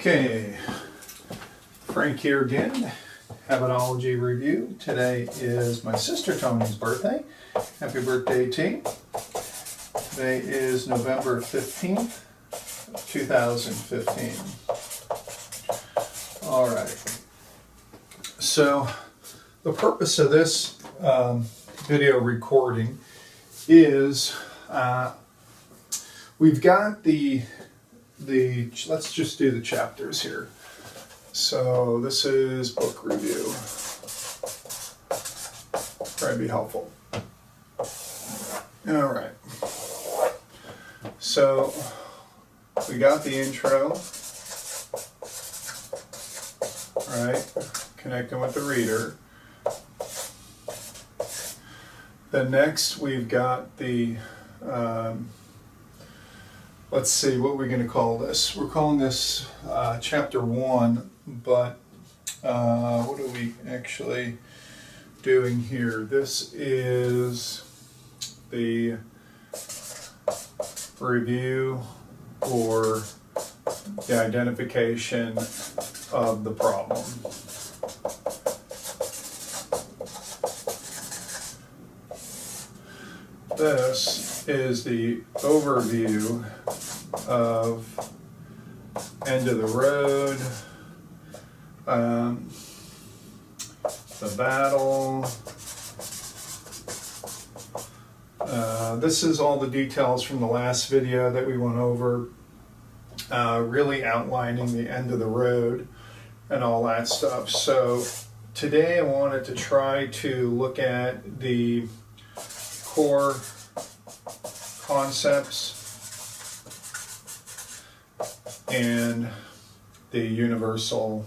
Okay, Frank here again, Habitology Review. Today is my sister Tony's birthday. Happy birthday, T. Today is November 15th, 2015. All right, so the purpose of this video recording is we've got the let's just do the chapters here. So this is book review. Probably be helpful. All right. So we got the intro, right? Connecting with the reader. Then next we've got the let's see, what we're going to call this. We're calling this chapter 1, but what are we actually doing here? This is the review or the identification of the problem. This is the overview of end of the road, the battle. This is all the details from the last video that we went over, really outlining the end of the road and all that stuff. So today I wanted to try to look at the core concepts and the universal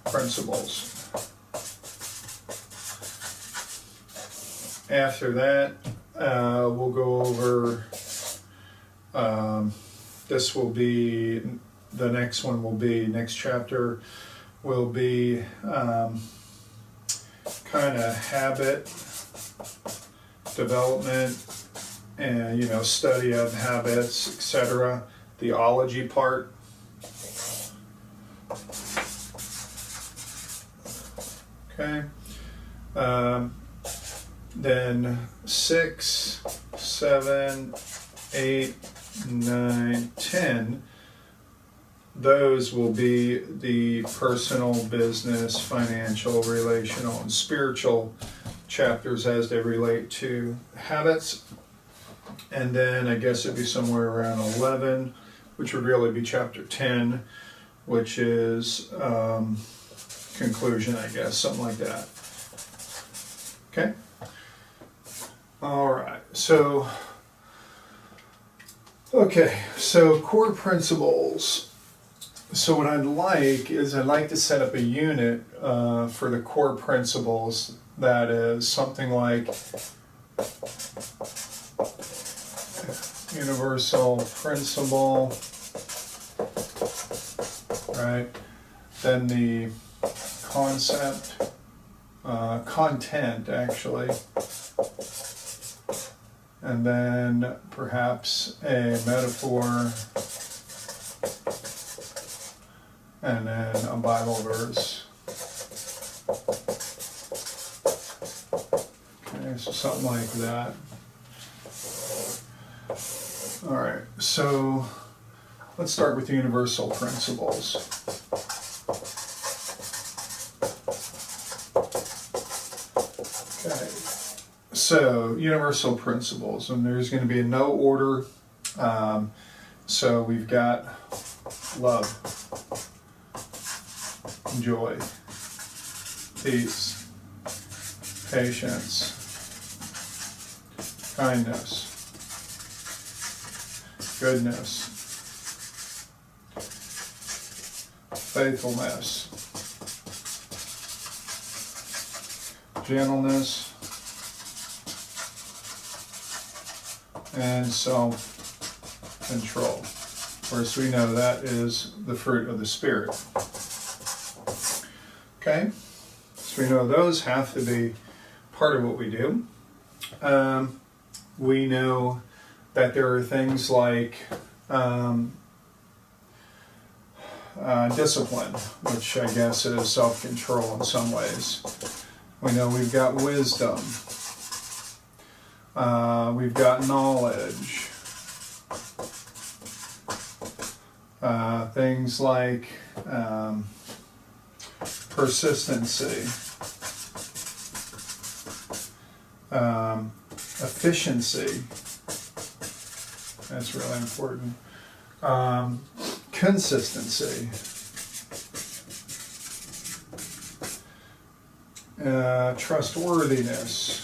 principles. After that, we'll go over, this will be, the next one will be, next chapter will be kind of habit development and, study of habits, etc. The ology part. Okay. Then 6, 7, 8, 9, 10. Those will be the personal, business, financial, relational, and spiritual chapters as they relate to habits. And then I guess it'd be somewhere around 11, which would really be chapter 10, which is conclusion, I guess, something like that. Okay? All right. So, core principles. So what I'd like is I'd like to set up a unit for the core principles that is something like universal principle, right? Then the concept, content actually, and then perhaps a metaphor, and then a Bible verse. Okay, so something like that. All right, so let's start with universal principles. Okay, so universal principles, and there's going to be no order. So we've got love, joy, peace, patience, kindness, goodness, faithfulness, gentleness, and self-control. Of course, we know that is the fruit of the Spirit. Okay, so we know those have to be part of what we do. We know that there are things like discipline, which I guess is self-control in some ways. We know we've got wisdom. We've got knowledge. Things like persistency, efficiency. That's really important. Consistency. Trustworthiness.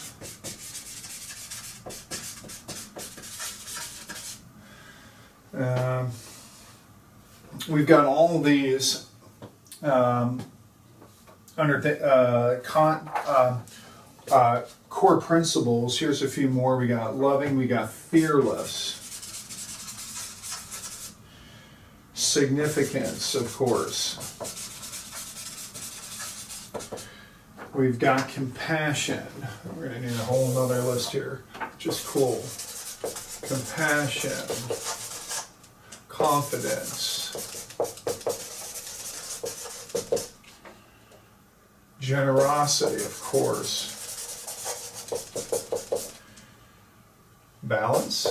We've got all these core principles. Here's a few more. We got loving, we got fearless. Significance, of course. We've got compassion. We're going to need a whole nother list here. Just cool. Compassion. Confidence. Generosity, of course. Balance.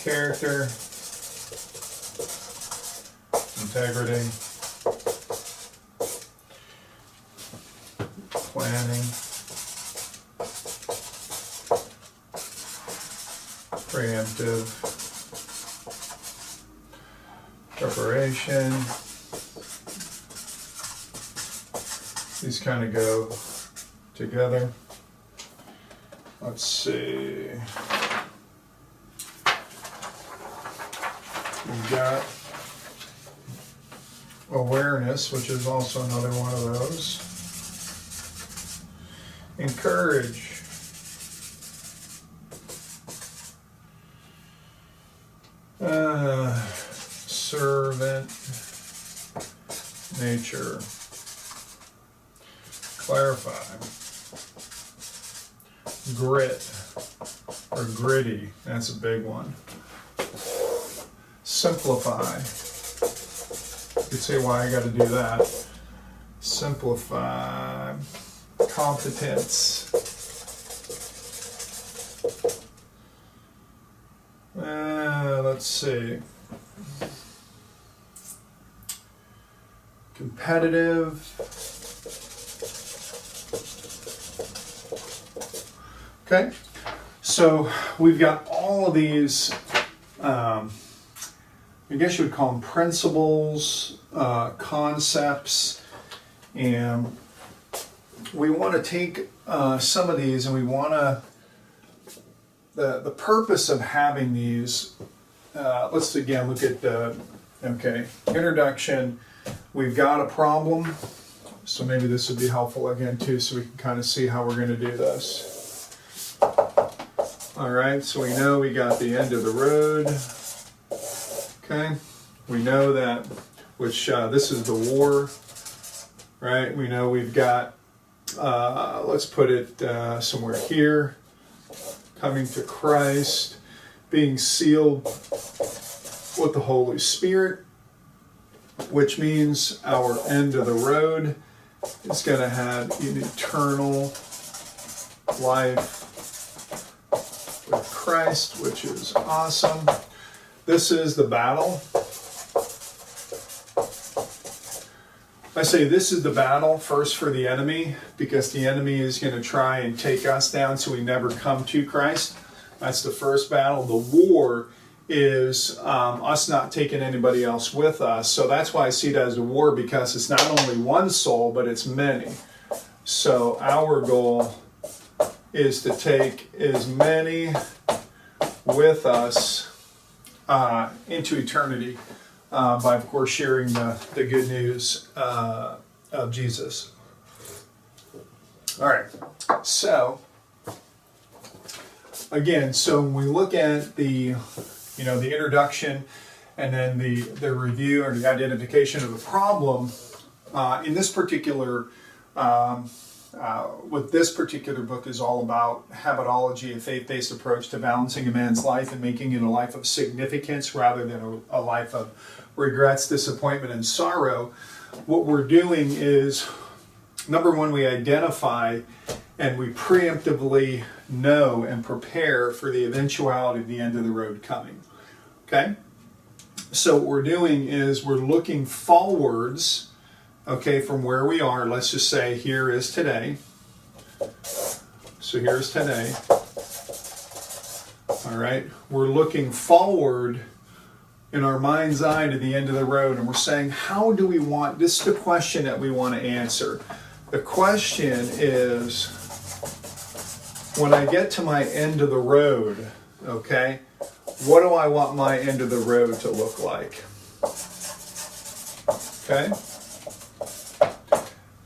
Character. Integrity. Planning. Preemptive. Preparation. These kind of go together. Let's see. We've got awareness, which is also another one of those. Encourage. Servant nature. Clarify. Grit or gritty, that's a big one. Simplify. You could say why I got to do that. Simplify. Competence. Let's see. Competitive. Okay, so we've got all of these, I guess you would call them principles, concepts, and we want to take some of these and we want to, the purpose of having these, let's again look at the, introduction. We've got a problem, so maybe this would be helpful again too, so we can kind of see how we're going to do this. All right, so we know we got the end of the road. Okay, we know that, which this is the war, right? We know we've got, let's put it somewhere here, coming to Christ, being sealed with the Holy Spirit, which means our end of the road is going to have an eternal life with Christ, which is awesome. This is the battle. I say this is the battle first for the enemy, because the enemy is going to try and take us down so we never come to Christ. That's the first battle. The war is us not taking anybody else with us. So that's why I see it as a war, because it's not only one soul, but it's many. So our goal is to take as many with us into eternity by, of course, sharing the good news of Jesus. All right, so again, so when we look at the the introduction and then the review or the identification of the problem, in this particular what this particular book is all about, Habitology, a faith-based approach to balancing a man's life and making it a life of significance rather than a life of regrets, disappointment, and sorrow. What we're doing is, number one, we identify and we preemptively know and prepare for the eventuality of the end of the road coming. Okay? So what we're doing is we're looking forwards, okay, from where we are. Let's just say here is today. So here's today. All right? We're looking forward in our mind's eye to the end of the road, and we're saying, how do we want, this is the question that we want to answer. The question is, when I get to my end of the road, okay, what do I want my end of the road to look like? Okay?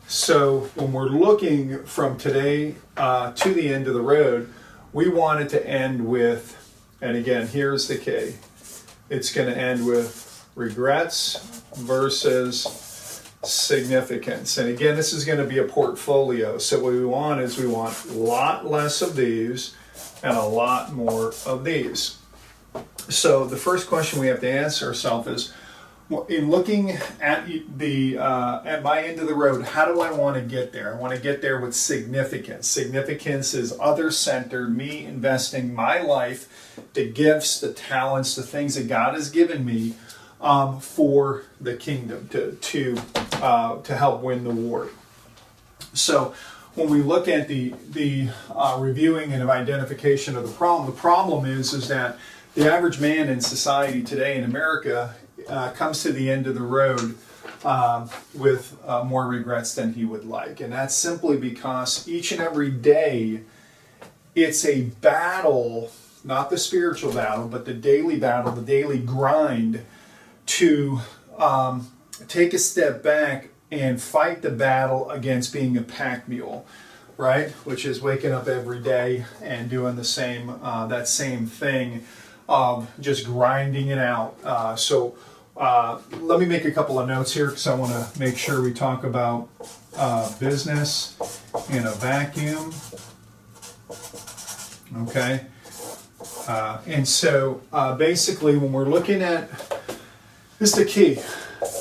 So when we're looking from today to the end of the road, we want it to end with, and again, here's the key. It's going to end with regrets versus significance. And again, this is going to be a portfolio. So what we want is we want a lot less of these and a lot more of these. So the first question we have to ask ourselves is, in looking at at my end of the road, how do I want to get there? I want to get there with significance. Significance is other-centered, me investing my life, the gifts, the talents, the things that God has given me for the kingdom to help win the war. So when we look at the reviewing and identification of the problem is that the average man in society today in America comes to the end of the road with more regrets than he would like. And that's simply because each and every day it's a battle, not the spiritual battle, but the daily battle, the daily grind to take a step back and fight the battle against being a pack mule, right? Which is waking up every day and doing the same, that same thing, just grinding it out. So let me make a couple of notes here because I want to make sure we talk about business in a vacuum. Okay. And so basically when we're looking at, this is the key.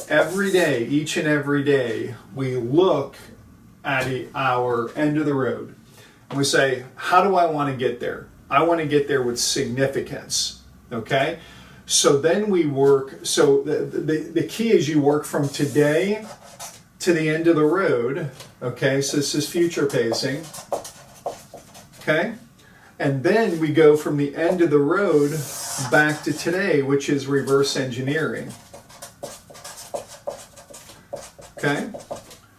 Every day, each and every day, we look at our end of the road and we say, how do I want to get there? I want to get there with significance. Okay? So then we work, so the key is you work from today to the end of the road. Okay? So this is future pacing. Okay? And then we go from the end of the road back to today, which is reverse engineering. Okay?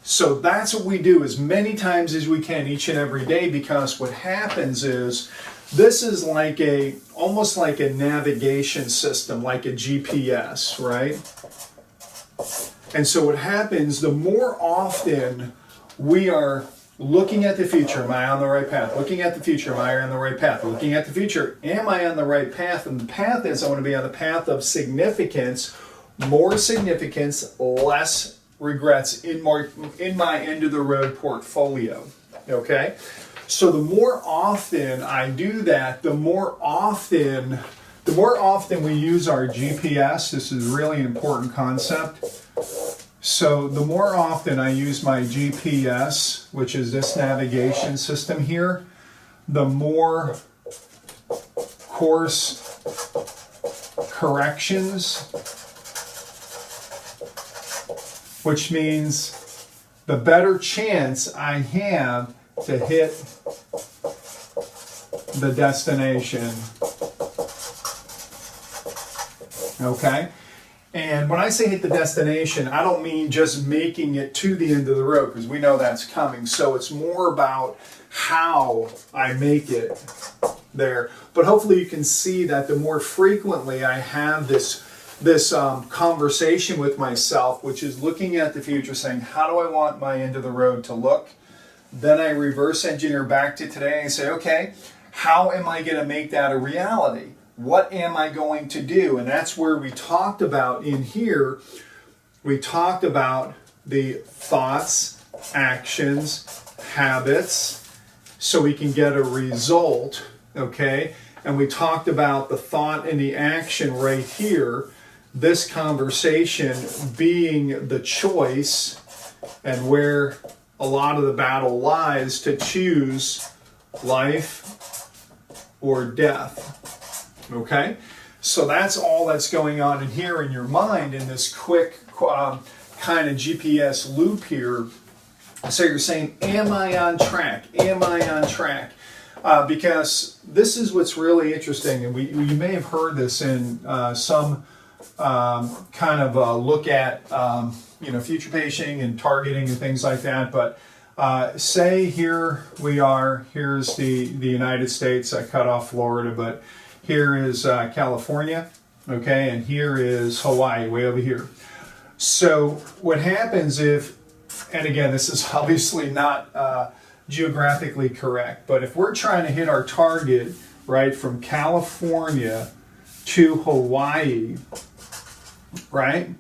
So that's what we do as many times as we can each and every day, because what happens is this is like almost like a navigation system, like a GPS, right? And so what happens, the more often we are looking at the future, am I on the right path? Looking at the future, am I on the right path? Looking at the future, am I on the right path? And the path is, I want to be on the path of significance, more significance, less regrets in my end of the road portfolio. Okay? So the more often I do that, the more often we use our GPS. This is really an important concept. So the more often I use my GPS, which is this navigation system here, the more course corrections, which means the better chance I have to hit the destination. Okay? And when I say hit the destination, I don't mean just making it to the end of the road, because we know that's coming. So it's more about how I make it there. But hopefully you can see that the more frequently I have this conversation with myself, which is looking at the future, saying, how do I want my end of the road to look? Then I reverse engineer back to today and say, okay, how am I going to make that a reality? What am I going to do? And that's where we talked about in here, we talked about the thoughts, actions, habits so we can get a result, okay? And we talked about the thought and the action right here, this conversation being the choice and where a lot of the battle lies to choose life or death, okay? So that's all that's going on in here in your mind in this quick kind of GPS loop here. So you're saying, am I on track? Am I on track? Because this is what's really interesting, and you may have heard this in some kind of look at future pacing and targeting and things like that. But say here we are, here's the United States. I cut off Florida, but here is California, okay, and here is Hawaii, way over here. So what happens if, and again, this is obviously not geographically correct, but if we're trying to hit our target, right, from California to Hawaii, right,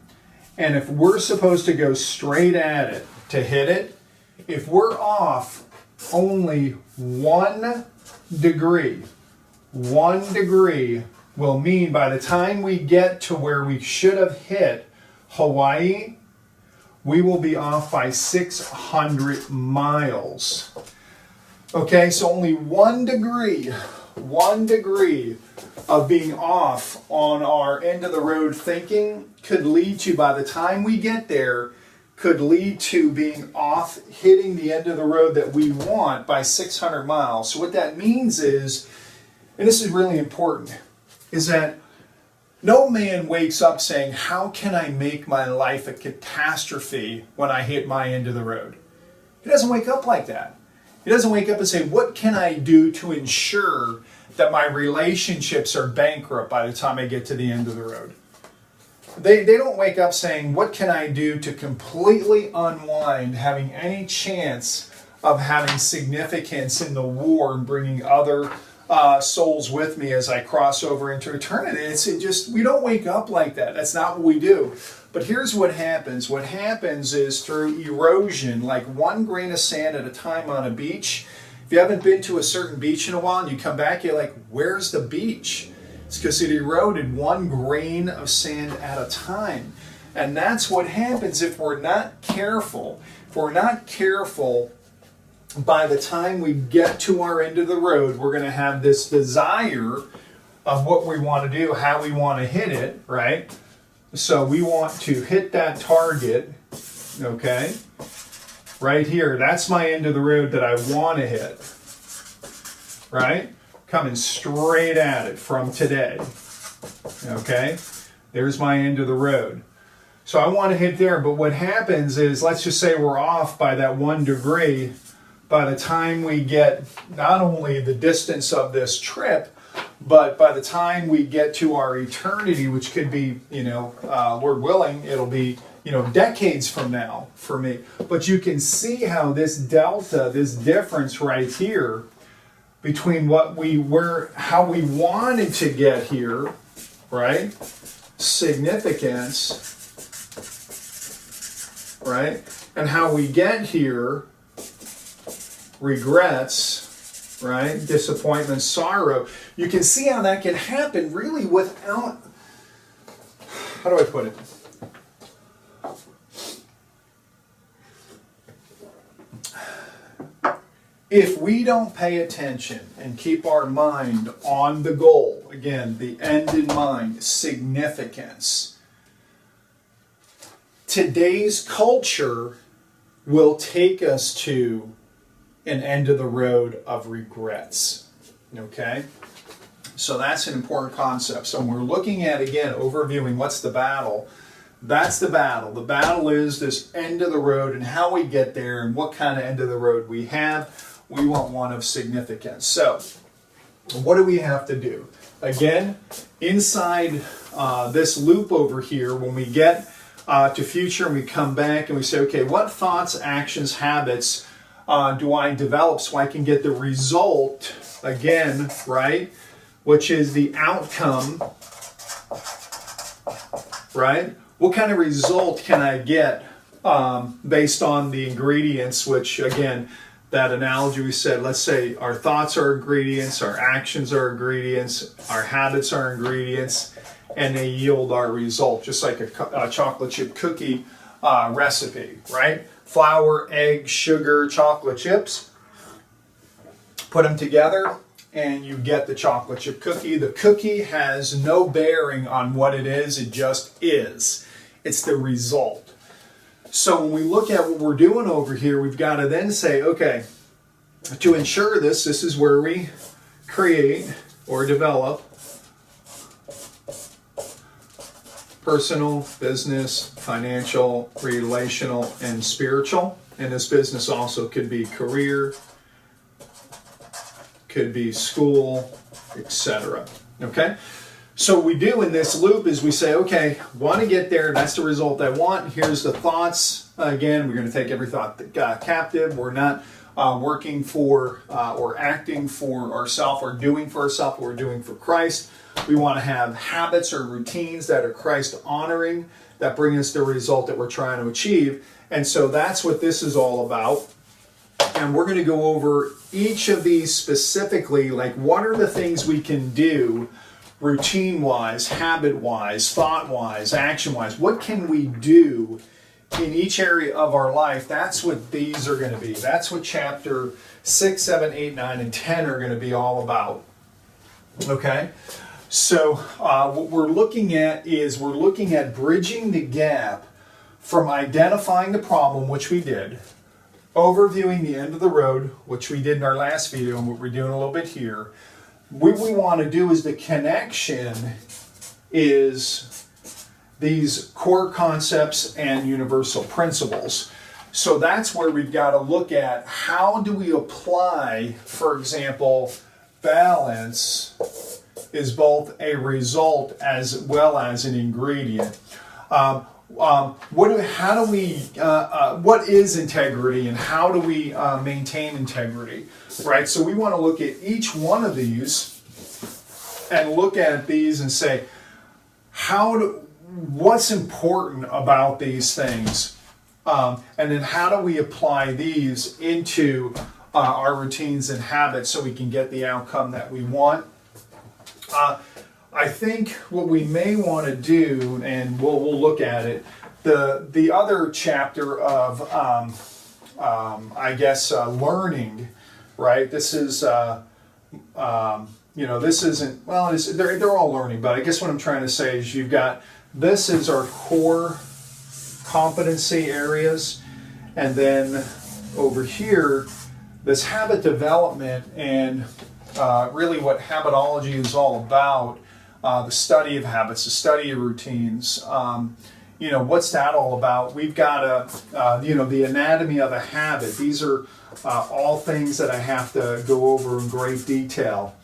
and if we're supposed to go straight at it to hit it, if we're off only 1 degree, 1 degree will mean by the time we get to where we should have hit Hawaii, we will be off by 600 miles. Okay, so only 1 degree of being off on our end of the road thinking could lead to, by the time we get there, could lead to being off hitting the end of the road that we want by 600 miles. So what that means is, and this is really important, is that no man wakes up saying, how can I make my life a catastrophe when I hit my end of the road? He doesn't wake up like that. He doesn't wake up and say, what can I do to ensure that my relationships are bankrupt by the time I get to the end of the road? They don't wake up saying, what can I do to completely unwind having any chance of having significance in the war and bringing other souls with me as I cross over into eternity. We don't wake up like that. That's not what we do. But here's what happens. What happens is through erosion, like 1 grain of sand at a time on a beach. If you haven't been to a certain beach in a while and you come back, you're like, where's the beach? It's because it eroded 1 grain of sand at a time. And that's what happens if we're not careful. If we're not careful, by the time we get to our end of the road, we're going to have this desire of what we want to do, how we want to hit it, right? So we want to hit that target, okay? Right here, that's my end of the road that I want to hit, right? Coming straight at it from today, okay? There's my end of the road. So I want to hit there, but what happens is, let's just say we're off by that 1 degree. By the time we get not only the distance of this trip, but by the time we get to our eternity, which could be, Lord willing, it'll be, decades from now for me. But you can see how this delta, this difference right here between how we wanted to get here, right? Significance, right? And how we get here, regrets, right? Disappointment, sorrow. You can see how that can happen really without, how do I put it? If we don't pay attention and keep our mind on the goal, again, the end in mind, significance, today's culture will take us to an end of the road of regrets, okay? So that's an important concept. So when we're looking at, again, overviewing what's the battle, that's the battle. The battle is this end of the road and how we get there and what kind of end of the road we have. We want one of significance. So what do we have to do? Again, inside this loop over here, when we get to future and we come back and we say, okay, what thoughts, actions, habits do I develop so I can get the result, again, right, which is the outcome, right? What kind of result can I get based on the ingredients, which, again, that analogy we said, let's say our thoughts are ingredients, our actions are ingredients, our habits are ingredients, and they yield our result, just like a chocolate chip cookie recipe, right? Flour, egg, sugar, chocolate chips. Put them together and you get the chocolate chip cookie. The cookie has no bearing on what it is, it just is. It's the result. So when we look at what we're doing over here, we've got to then say, okay, to ensure this is where we create or develop personal, business, financial, relational, and spiritual. And this business also could be career, could be school, etc. Okay? So what we do in this loop is we say, okay, want to get there, that's the result I want. Here's the thoughts. Again, we're going to take every thought captive. We're not working for or acting for ourselves or doing for ourselves, we're doing for Christ. We want to have habits or routines that are Christ honoring, that bring us the result that we're trying to achieve. And so that's what this is all about. And we're going to go over each of these specifically, like what are the things we can do routine-wise, habit-wise, thought-wise, action-wise. What can we do in each area of our life? That's what these are going to be. That's what chapter 6, 7, 8, 9, and 10 are going to be all about. Okay? So what we're looking at is we're looking at bridging the gap from identifying the problem, which we did, overviewing the end of the road, which we did in our last video and what we're doing a little bit here. What we want to do is the connection is these core concepts and universal principles. So that's where we've got to look at how do we apply, for example, balance is both a result as well as an ingredient. What is integrity and how do we maintain integrity, right? So we want to look at each one of these and look at these and say, what's important about these things? And then how do we apply these into our routines and habits so we can get the outcome that we want? I think what we may want to do, and we'll look at it, the other chapter of, learning, right? This is, this isn't, well, they're all learning, but I guess what I'm trying to say is you've got, this is our core competency areas, and then over here, this habit development and really what habitology is all about, the study of habits, the study of routines. What's that all about? We've got the anatomy of a habit. These are all things that I have to go over in great detail.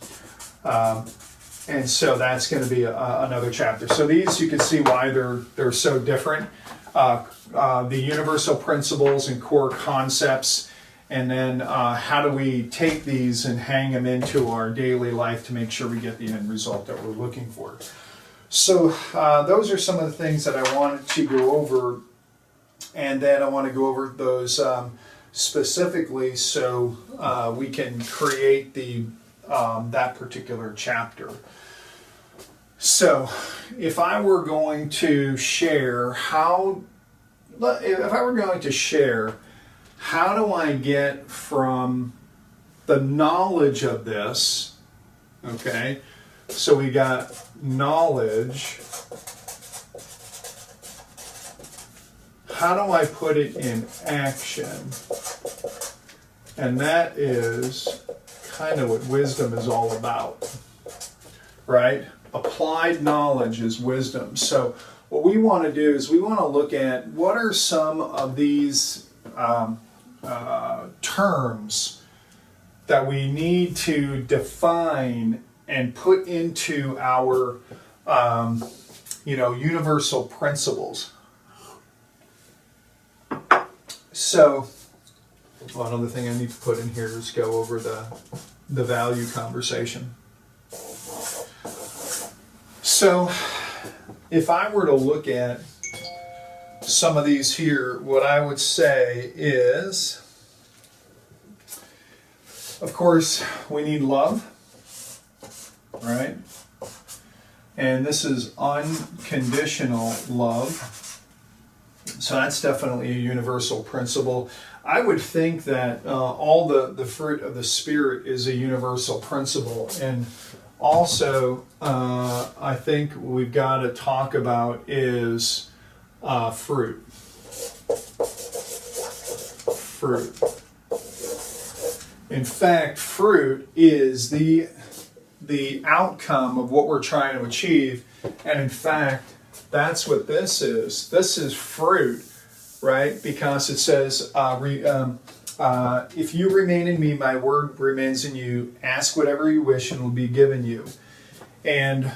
And so that's going to be another chapter. So these, you can see why they're so different. The universal principles and core concepts. And then how do we take these and hang them into our daily life to make sure we get the end result that we're looking for. So those are some of the things that I wanted to go over. And then I want to go over those specifically so we can create that particular chapter. So if I were going to share how do I get from the knowledge of this, okay, so we got knowledge, how do I put it in action? And that is kind of what wisdom is all about, right? Applied knowledge is wisdom. So what we want to do is we want to look at what are some of these terms that we need to define and put into our universal principles. So one other thing I need to put in here is go over the value conversation. So if I were to look at some of these here, what I would say is Of course, we need love, right? And this is unconditional love. So that's definitely a universal principle. I would think that all the fruit of the Spirit is a universal principle. And also, I think we've got to talk about is fruit. Fruit. In fact, fruit is the outcome of what we're trying to achieve. And in fact, that's what this is. This is fruit, right? Because it says, if you remain in me, my word remains in you. Ask whatever you wish and it will be given you. And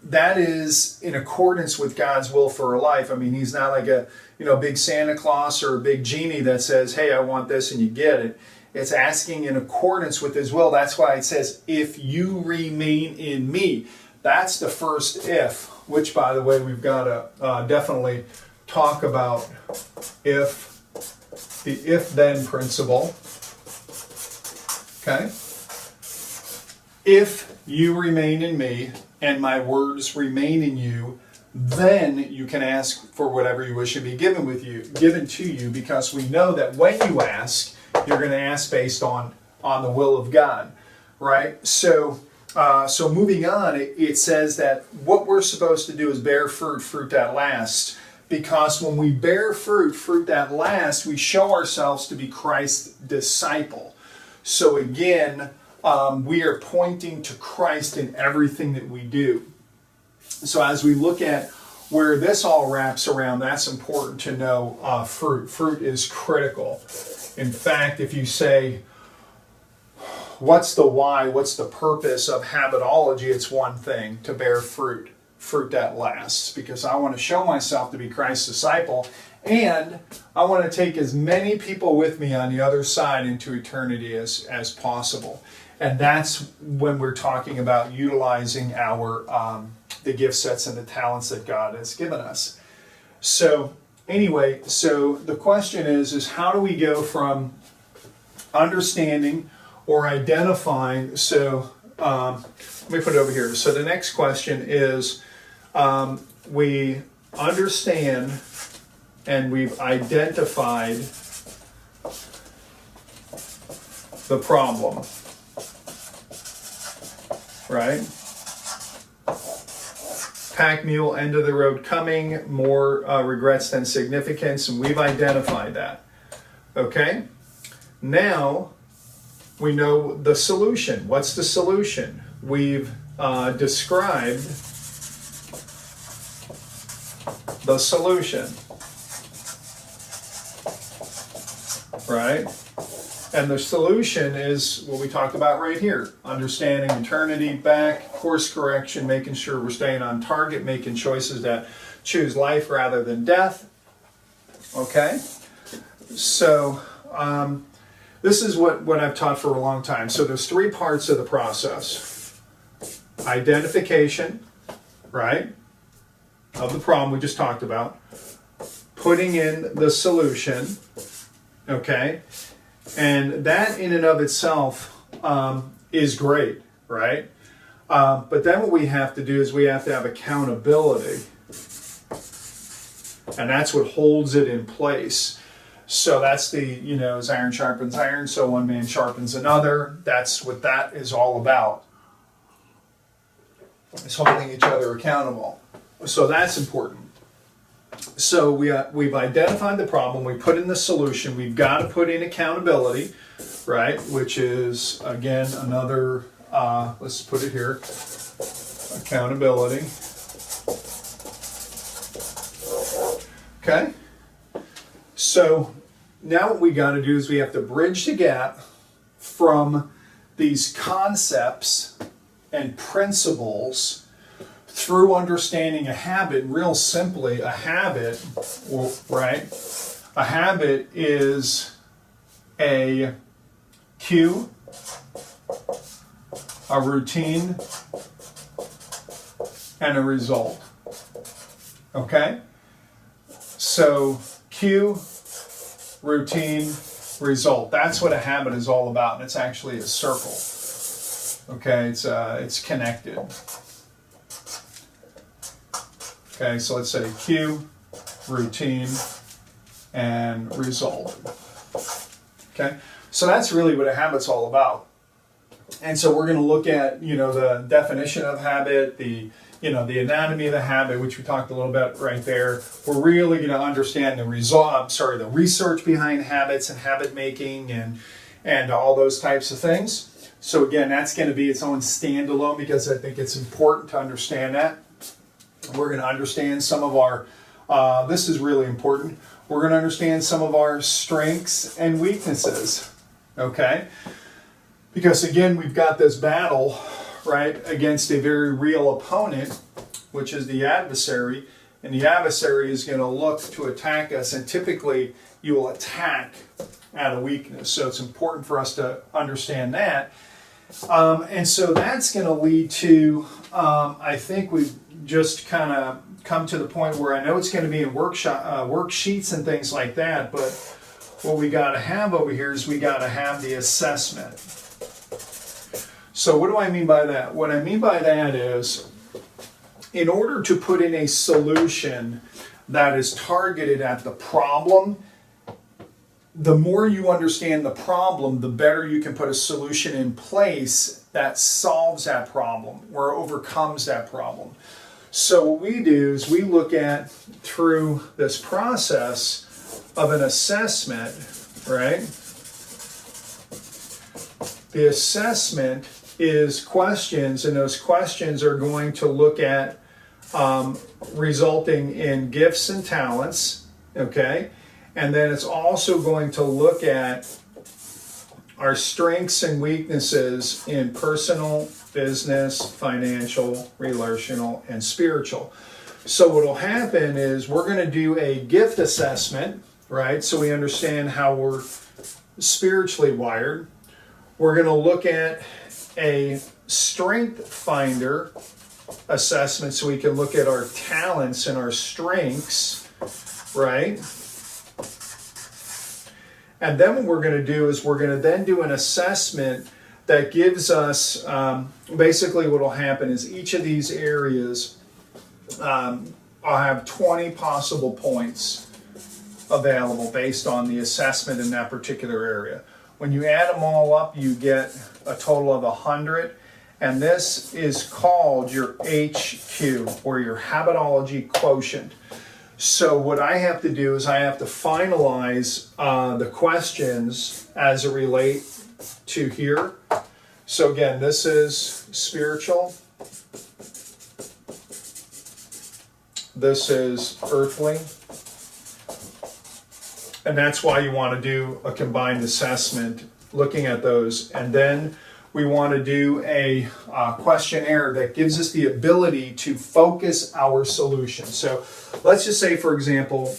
that is in accordance with God's will for our life. I mean, he's not like a big Santa Claus or a big genie that says, hey, I want this, and you get it. It's asking in accordance with his will. That's why it says, if you remain in me. That's the first if, which, by the way, we've got to definitely talk about if, the if-then principle. Okay? If you remain in me and my words remain in you, then you can ask for whatever you wish to be given to you, because we know that when you ask, you're going to ask based on the will of God, right? So moving on, it says that what we're supposed to do is bear fruit that lasts, because when we bear fruit that lasts, we show ourselves to be Christ's disciple. So again, we are pointing to Christ in everything that we do. So as we look at where this all wraps around, that's important to know. Fruit. Fruit is critical. In fact, if you say, what's the why, what's the purpose of habitology, it's one thing, to bear fruit that lasts, because I want to show myself to be Christ's disciple, and I want to take as many people with me on the other side into eternity as possible. And that's when we're talking about utilizing our the gift sets and the talents that God has given us. So anyway, so the question is how do we go from understanding or identifying? So let me put it over here. So the next question is, we understand and we've identified the problem, right? Pack mule, end of the road coming, more regrets than significance, and we've identified that. Okay? Now, we know the solution. What's the solution? We've described the solution. Right? And the solution is what we talked about right here. Understanding eternity, back, course correction, making sure we're staying on target, making choices that choose life rather than death. Okay? So, this is what I've taught for a long time. So there's three parts of the process. Identification, right, of the problem we just talked about. Putting in the solution, okay? And that in and of itself is great, right? But then what we have to do is we have to have accountability. And that's what holds it in place. So that's the, as iron sharpens iron, so one man sharpens another. That's what that is all about. It's holding each other accountable. So that's important. So we've identified the problem, we put in the solution, we've got to put in accountability, right? Which is, again, another, let's put it here, accountability. Okay? So now what we got to do is we have to bridge the gap from these concepts and principles through understanding a habit. Real simply, a habit, right? A habit is a cue, a routine, and a result. Okay? So, cue, routine, result. That's what a habit is all about, and it's actually a circle. Okay, it's connected. Okay, so let's say cue, routine, and result. Okay, so that's really what a habit's all about. And so we're going to look at, the definition of habit, the anatomy of the habit, which we talked a little bit right there. We're really going to understand the research behind habits and habit making and all those types of things. So again, that's going to be its own standalone because I think it's important to understand that. We're going to understand some of our, this is really important, we're going to understand some of our strengths and weaknesses, okay? Because again, we've got this battle, right, against a very real opponent, which is the adversary, and the adversary is going to look to attack us, and typically you will attack out of weakness. So it's important for us to understand that. And so that's going to lead to, I think we've just kind of come to the point where I know it's going to be in worksheets and things like that, but what we got to have over here is we got to have the assessment. So what do I mean by that? What I mean by that is, in order to put in a solution that is targeted at the problem, the more you understand the problem, the better you can put a solution in place that solves that problem or overcomes that problem. So what we do is we look at, through this process of an assessment, right? The assessment is questions, and those questions are going to look at resulting in gifts and talents, okay? And then it's also going to look at our strengths and weaknesses in personal, business, financial, relational, and spiritual. So what will happen is we're going to do a gift assessment, right? So we understand how we're spiritually wired. We're going to look at a strength finder assessment so we can look at our talents and our strengths, right? And then what we're going to do is we're going to then do an assessment that gives us, basically what will happen is each of these areas, I'll have 20 possible points available based on the assessment in that particular area. When you add them all up, you get a total of 100, and this is called your HQ, or your Habitology quotient. So what I have to do is I have to finalize the questions as it relate to here. So again, this is spiritual. This is earthly. And that's why you want to do a combined assessment looking at those. And then we want to do a questionnaire that gives us the ability to focus our solution. So let's just say, for example,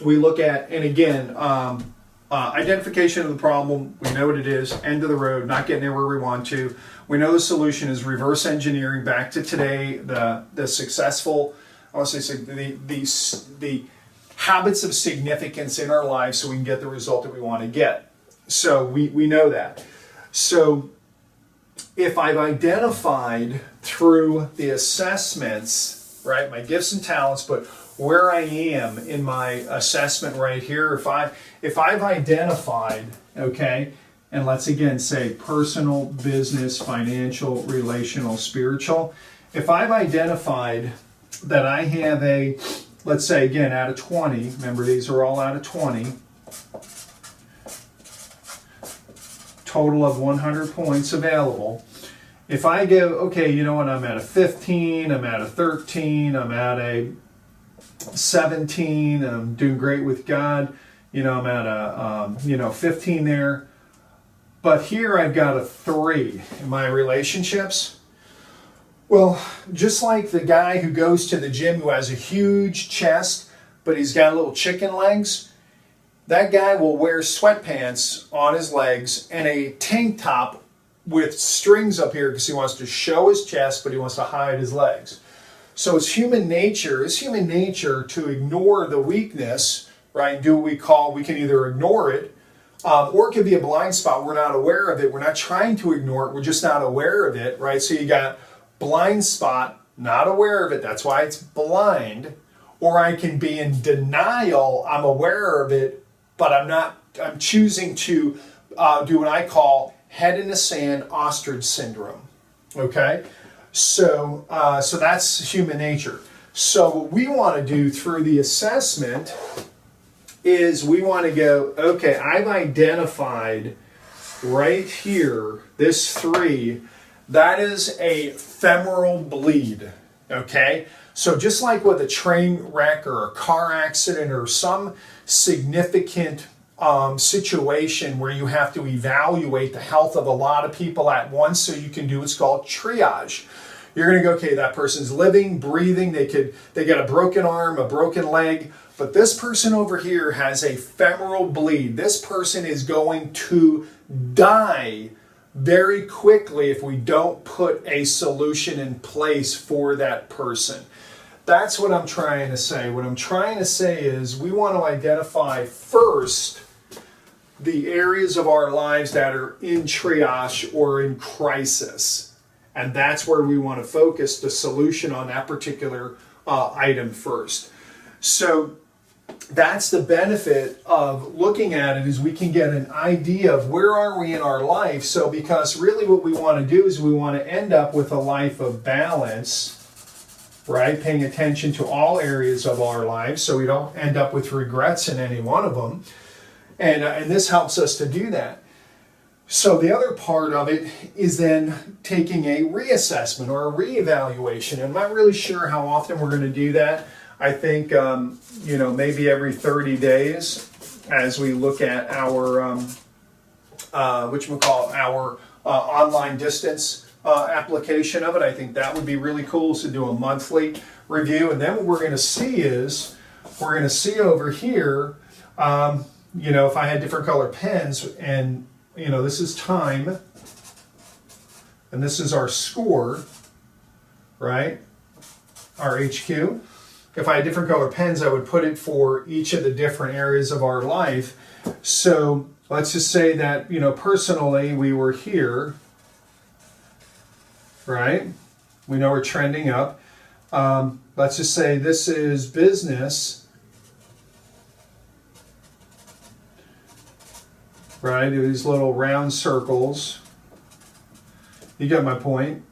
we look at, and again, identification of the problem. We know what it is, end of the road, not getting there where we want to. We know the solution is reverse engineering back to today, the successful, I want to say the habits of significance in our lives so we can get the result that we want to get. So we know that. So if I've identified through the assessments, right, my gifts and talents, but where I am in my assessment right here, if I've identified, okay, and let's again say personal, business, financial, relational, spiritual, if I've identified that I have a, let's say again, out of 20, remember these are all out of 20, total of 100 points available. If I go, okay, you know what, I'm at a 15, I'm at a 13, I'm at a 17, I'm doing great with God, you know, I'm at a, 15 there. But here I've got a 3 in my relationships. Well, just like the guy who goes to the gym who has a huge chest, but he's got little chicken legs, that guy will wear sweatpants on his legs and a tank top with strings up here because he wants to show his chest, but he wants to hide his legs. So it's human nature to ignore the weakness, right? Do what we can either ignore it, or it could be a blind spot. We're not aware of it. We're not trying to ignore it. We're just not aware of it, right? So you got blind spot, not aware of it. That's why it's blind. Or I can be in denial. I'm aware of it, but I'm choosing to do what I call head in the sand ostrich syndrome. Okay? So that's human nature. So what we want to do through the assessment is we want to go, okay, I've identified right here, this 3, that is a femoral bleed, okay? So just like with a train wreck or a car accident or some significant situation where you have to evaluate the health of a lot of people at once, so you can do what's called triage. You're going to go, okay, that person's living, breathing, they got a broken arm, a broken leg, but this person over here has a femoral bleed. This person is going to die very quickly if we don't put a solution in place for that person. That's what I'm trying to say. What I'm trying to say is we want to identify first the areas of our lives that are in triage or in crisis. And that's where we want to focus the solution on that particular item first. So that's the benefit of looking at it, is we can get an idea of where are we in our life. So because really what we want to do is we want to end up with a life of balance, right? Paying attention to all areas of our lives so we don't end up with regrets in any one of them. And this helps us to do that. So the other part of it is then taking a reassessment or a reevaluation. I'm not really sure how often we're going to do that. I think, maybe every 30 days as we look at our, our online distance application of it. I think that would be really cool, to do a monthly review. And then what we're going to see is, we're going to see over here, if I had different color pens, and this is time, and this is our score, right? Our HQ. If I had different color pens, I would put it for each of the different areas of our life. So let's just say that, personally, we were here, right? We know we're trending up. Let's just say this is business, right? These little round circles. You get my point.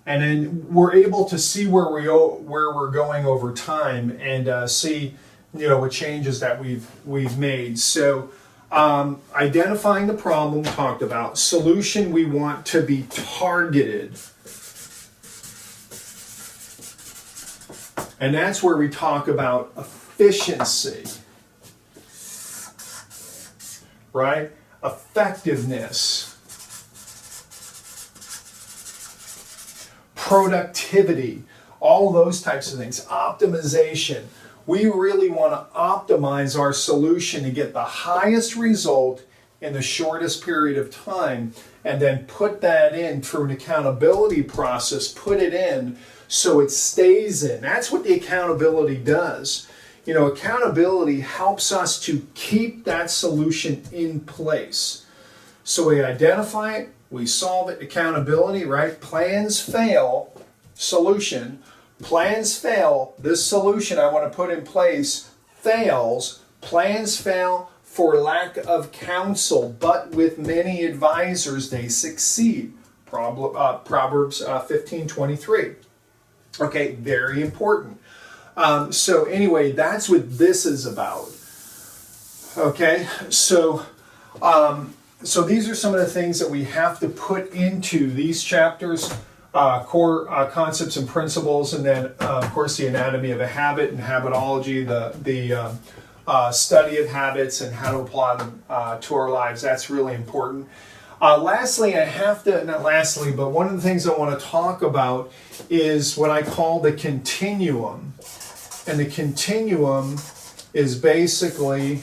And then we're able to see where we're going over time, and see, what changes that we've made. So identifying the problem, talked about. Solution, we want to be targeted. And that's where we talk about efficiency, right? Effectiveness. Productivity, all those types of things. Optimization. We really want to optimize our solution to get the highest result in the shortest period of time, and then put that in through an accountability process, put it in so it stays in. That's what the accountability does. Accountability helps us to keep that solution in place. So we identify it, we solve it. Accountability, right? Plans fail, solution. Plans fail, this solution I want to put in place fails. Plans fail for lack of counsel, but with many advisors they succeed. Proverbs 15:23. Okay, very important. So anyway, that's what this is about. Okay, so these are some of the things that we have to put into these chapters, core concepts and principles, and then of course the anatomy of a habit and habitology, the study of habits and how to apply them to our lives. That's really important. Lastly, but one of the things I want to talk about is what I call the continuum. And the continuum is basically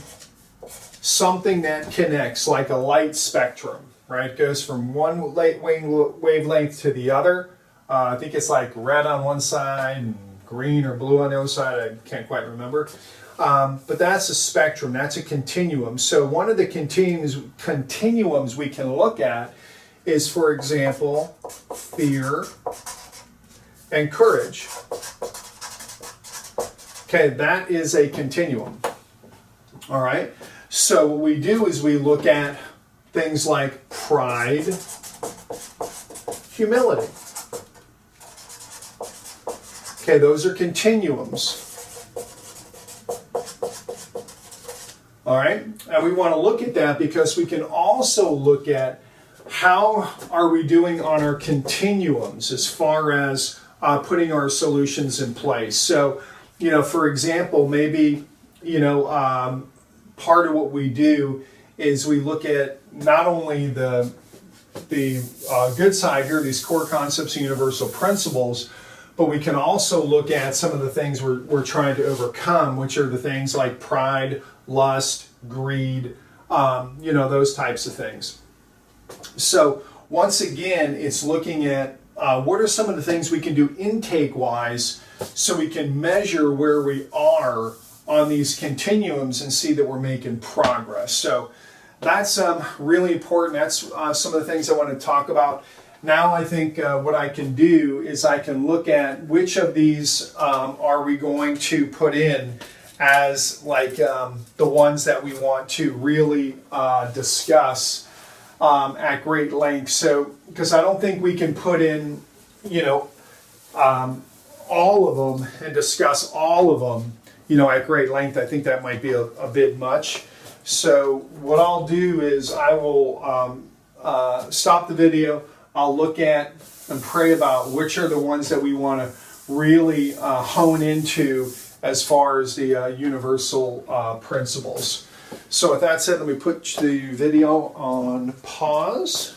something that connects, like a light spectrum, right? It goes from one wavelength to the other. I think it's like red on one side and green or blue on the other side. I can't quite remember. But that's a spectrum, that's a continuum. So one of the continuums we can look at is, for example, fear and courage. Okay, that is a continuum. All right, so what we do is we look at things like pride, humility. Okay, those are continuums. All right, and we want to look at that because we can also look at how are we doing on our continuums as far as putting our solutions in place. So, you know, for example, maybe, you know, part of what we do is we look at not only the good side here, these core concepts and universal principles, but we can also look at some of the things we're trying to overcome, which are the things like pride, lust, greed, you know, those types of things. So once again, it's looking at what are some of the things we can do intake-wise so we can measure where we are on these continuums and see that we're making progress. So that's really important. That's some of the things I want to talk about. Now I think what I can do is I can look at which of these are we going to put in as like the ones that we want to really discuss at great length. So, because I don't think we can put in, you know, all of them and discuss all of them, you know, at great length. I think that might be a bit much. So what I'll do is I will stop the video. I'll look at and pray about which are the ones that we want to really hone into as far as the universal principles. So with that said, let me put the video on pause.